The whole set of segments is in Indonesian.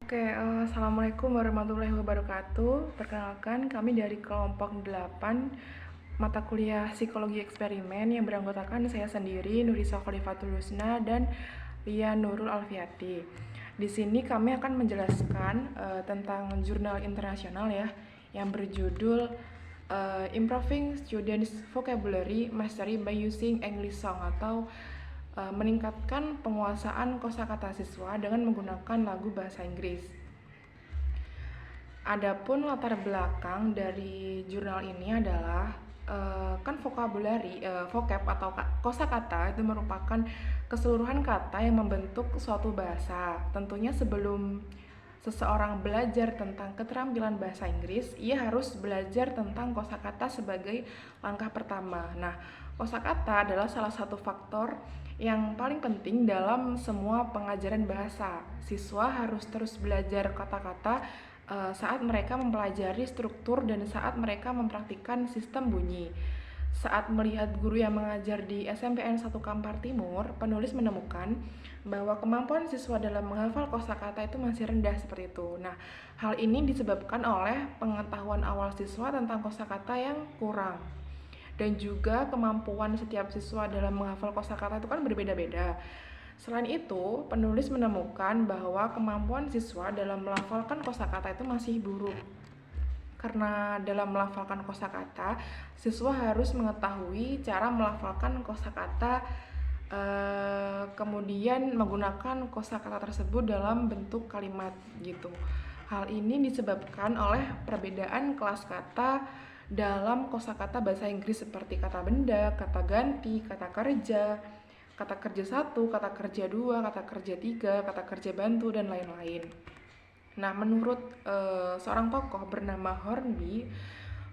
Assalamualaikum warahmatullahi wabarakatuh. Perkenalkan, kami dari kelompok 8 mata kuliah Psikologi Eksperimen yang beranggotakan saya sendiri, Nurisa Khalifatul Husna dan Lia Nurul Alfiati. Di sini kami akan menjelaskan tentang jurnal internasional ya, yang berjudul Improving Students Vocabulary Mastery by Using English Song atau meningkatkan penguasaan kosakata siswa dengan menggunakan lagu bahasa Inggris. Adapun latar belakang dari jurnal ini adalah kan vocab atau kosakata itu merupakan keseluruhan kata yang membentuk suatu bahasa. Tentunya sebelum seseorang belajar tentang keterampilan bahasa Inggris, ia harus belajar tentang kosakata sebagai langkah pertama. Nah, kosakata adalah salah satu faktor yang paling penting dalam semua pengajaran bahasa. Siswa harus terus belajar kata-kata saat mereka mempelajari struktur dan saat mereka mempraktikkan sistem bunyi. Saat melihat guru yang mengajar di SMPN 1 Kampar Timur, penulis menemukan bahwa kemampuan siswa dalam menghafal kosakata itu masih rendah seperti itu. Nah, hal ini disebabkan oleh pengetahuan awal siswa tentang kosakata yang kurang. Dan juga kemampuan setiap siswa dalam menghafal kosakata itu kan berbeda-beda. Selain itu, penulis menemukan bahwa kemampuan siswa dalam melafalkan kosakata itu masih buruk. Karena dalam melafalkan kosakata, siswa harus mengetahui cara melafalkan kosakata, kemudian menggunakan kosakata tersebut dalam bentuk kalimat gitu. Hal ini disebabkan oleh perbedaan kelas kata dalam kosakata bahasa Inggris seperti kata benda, kata ganti, kata kerja 1, kata kerja 2, kata kerja 3, kata kerja bantu, dan lain-lain. Nah, menurut seorang tokoh bernama Hornby,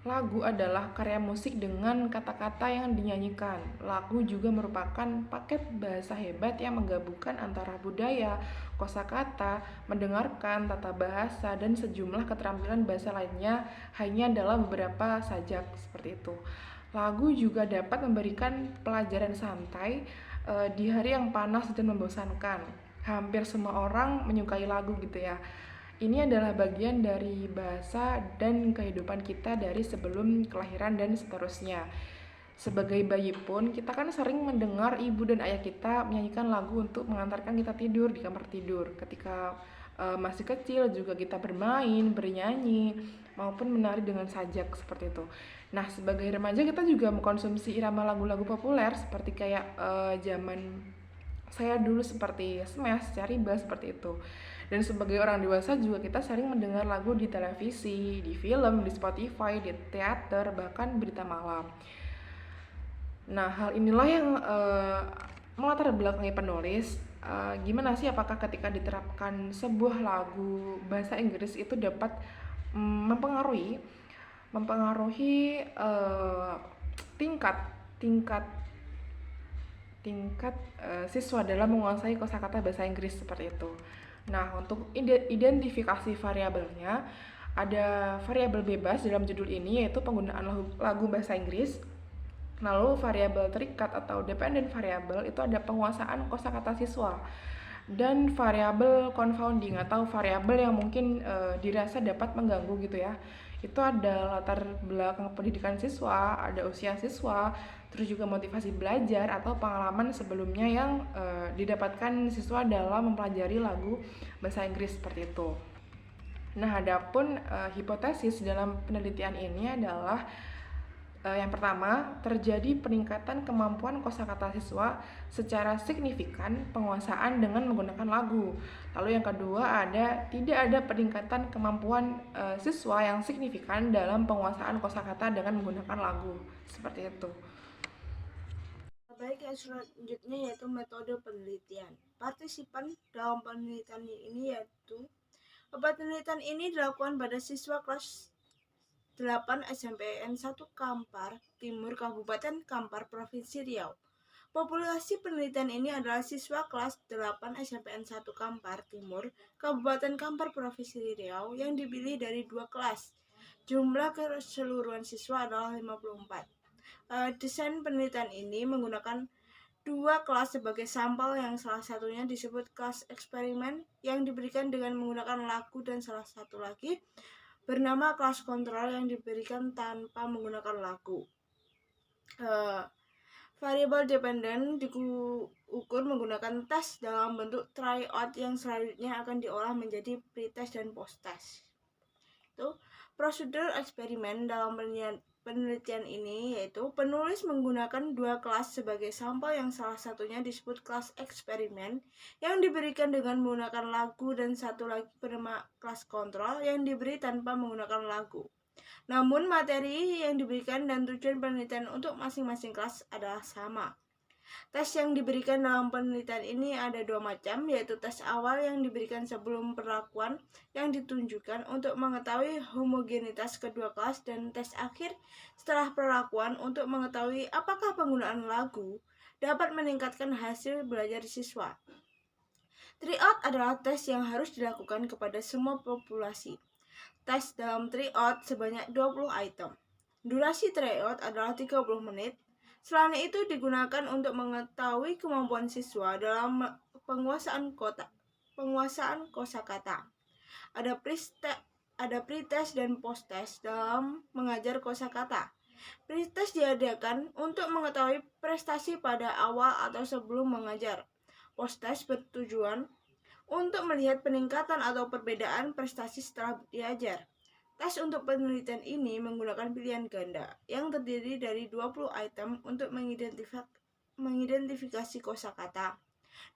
lagu adalah karya musik dengan kata-kata yang dinyanyikan. Lagu juga merupakan paket bahasa hebat yang menggabungkan antara budaya, kosakata, mendengarkan, tata bahasa, dan sejumlah keterampilan bahasa lainnya hanya dalam beberapa sajak seperti itu. Lagu juga dapat memberikan pelajaran santai di hari yang panas dan membosankan. Hampir semua orang menyukai lagu gitu ya. Ini adalah bagian dari bahasa dan kehidupan kita dari sebelum kelahiran dan seterusnya. Sebagai bayi pun, kita kan sering mendengar ibu dan ayah kita menyanyikan lagu untuk mengantarkan kita tidur di kamar tidur. Ketika masih kecil juga kita bermain, bernyanyi, maupun menari dengan sajak seperti itu. Nah, sebagai remaja kita juga mengkonsumsi irama lagu-lagu populer seperti kayak zaman saya dulu seperti Smash, Cariba seperti itu. Dan sebagai orang dewasa juga kita sering mendengar lagu di televisi, di film, di Spotify, di teater, bahkan berita malam. Nah, hal inilah yang melatar belakangi penulis. Gimana sih apakah ketika diterapkan sebuah lagu bahasa Inggris itu dapat mempengaruhi tingkat tingkat tingkat siswa dalam menguasai kosakata bahasa Inggris seperti itu. Nah, untuk identifikasi variabelnya, ada variabel bebas dalam judul ini yaitu penggunaan lagu bahasa Inggris. Lalu variabel terikat atau dependent variable itu ada penguasaan kosakata siswa. Dan variabel confounding atau variabel yang mungkin dirasa dapat mengganggu gitu ya. Itu ada latar belakang pendidikan siswa, ada usia siswa, terus juga motivasi belajar atau pengalaman sebelumnya yang didapatkan siswa dalam mempelajari lagu bahasa Inggris seperti itu. Nah, adapun hipotesis dalam penelitian ini adalah yang pertama, terjadi peningkatan kemampuan kosakata siswa secara signifikan penguasaan dengan menggunakan lagu. Lalu yang kedua, tidak ada peningkatan kemampuan siswa yang signifikan dalam penguasaan kosakata dengan menggunakan lagu. Seperti itu. Baik, yang selanjutnya yaitu metode penelitian. Partisipan dalam penelitian ini dilakukan pada siswa kelas 8 SMPN 1 Kampar Timur, Kabupaten Kampar, Provinsi Riau. Populasi penelitian ini adalah siswa kelas 8 SMPN 1 Kampar Timur, Kabupaten Kampar, Provinsi Riau yang dipilih dari 2 kelas. Jumlah keseluruhan siswa adalah 54. Desain penelitian ini menggunakan dua kelas sebagai sampel yang salah satunya disebut kelas eksperimen yang diberikan dengan menggunakan lagu dan salah satu lagi bernama kelas kontrol yang diberikan tanpa menggunakan lagu. Variabel dependen diukur menggunakan tes dalam bentuk tryout yang selanjutnya akan diolah menjadi pretest dan posttest. Prosedur eksperimen dalam penelitian ini yaitu penulis menggunakan dua kelas sebagai sampel yang salah satunya disebut kelas eksperimen yang diberikan dengan menggunakan lagu dan satu lagi bernama kelas kontrol yang diberi tanpa menggunakan lagu. Namun materi yang diberikan dan tujuan penelitian untuk masing-masing kelas adalah sama. Tes yang diberikan dalam penelitian ini ada dua macam, yaitu tes awal yang diberikan sebelum perlakuan yang ditunjukkan untuk mengetahui homogenitas kedua kelas dan tes akhir setelah perlakuan untuk mengetahui apakah penggunaan lagu dapat meningkatkan hasil belajar siswa. Tryout adalah tes yang harus dilakukan kepada semua populasi. Tes dalam tryout sebanyak 20 item. Durasi tryout adalah 30 menit. Selain itu digunakan untuk mengetahui kemampuan siswa dalam penguasaan kosakata. Ada pretest dan posttest dalam mengajar kosakata. Pretest diadakan untuk mengetahui prestasi pada awal atau sebelum mengajar. Posttest bertujuan untuk melihat peningkatan atau perbedaan prestasi setelah diajar. Tes untuk penelitian ini menggunakan pilihan ganda yang terdiri dari 20 item untuk mengidentifikasi kosakata.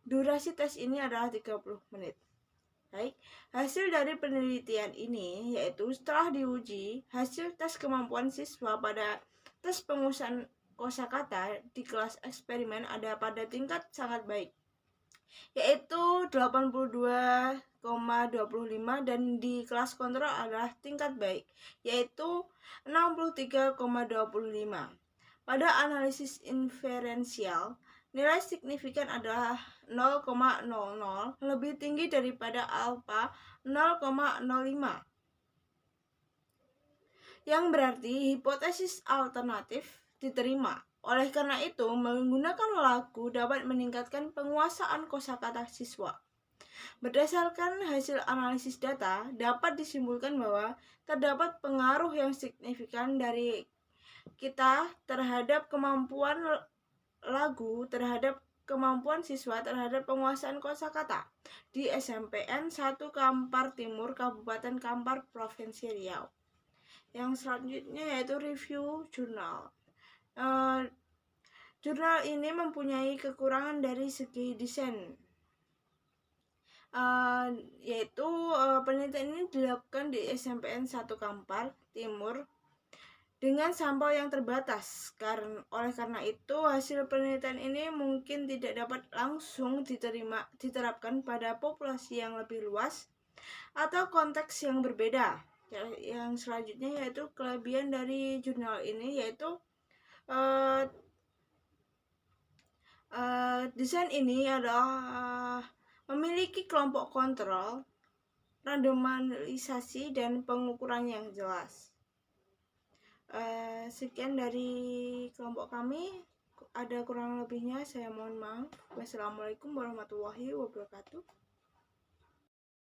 Durasi tes ini adalah 30 menit. Baik, hasil dari penelitian ini yaitu setelah diuji, hasil tes kemampuan siswa pada tes penguasaan kosakata di kelas eksperimen ada pada tingkat sangat baik, yaitu 82,25 dan di kelas kontrol adalah tingkat baik, yaitu 63,25. Pada analisis inferensial, nilai signifikan adalah 0,00 lebih tinggi daripada alfa 0,05, yang berarti hipotesis alternatif diterima. Oleh karena itu, menggunakan lagu dapat meningkatkan penguasaan kosakata siswa. Berdasarkan hasil analisis data, dapat disimpulkan bahwa terdapat pengaruh yang signifikan dari kita terhadap kemampuan lagu terhadap kemampuan siswa terhadap penguasaan kosakata di SMPN 1 Kampar Timur, Kabupaten Kampar, Provinsi Riau. Yang selanjutnya yaitu review jurnal. Jurnal ini mempunyai kekurangan dari segi desain, yaitu penelitian ini dilakukan di SMPN 1 Kampar Timur dengan sampel yang terbatas. Oleh karena itu, hasil penelitian ini mungkin tidak dapat langsung diterapkan pada populasi yang lebih luas atau konteks yang berbeda. Yang selanjutnya yaitu kelebihan dari jurnal ini yaitu desain ini adalah memiliki kelompok kontrol, randomisasi, dan pengukuran yang jelas. Sekian dari kelompok kami. Ada kurang lebihnya saya mohon maaf. Wassalamualaikum warahmatullahi wabarakatuh.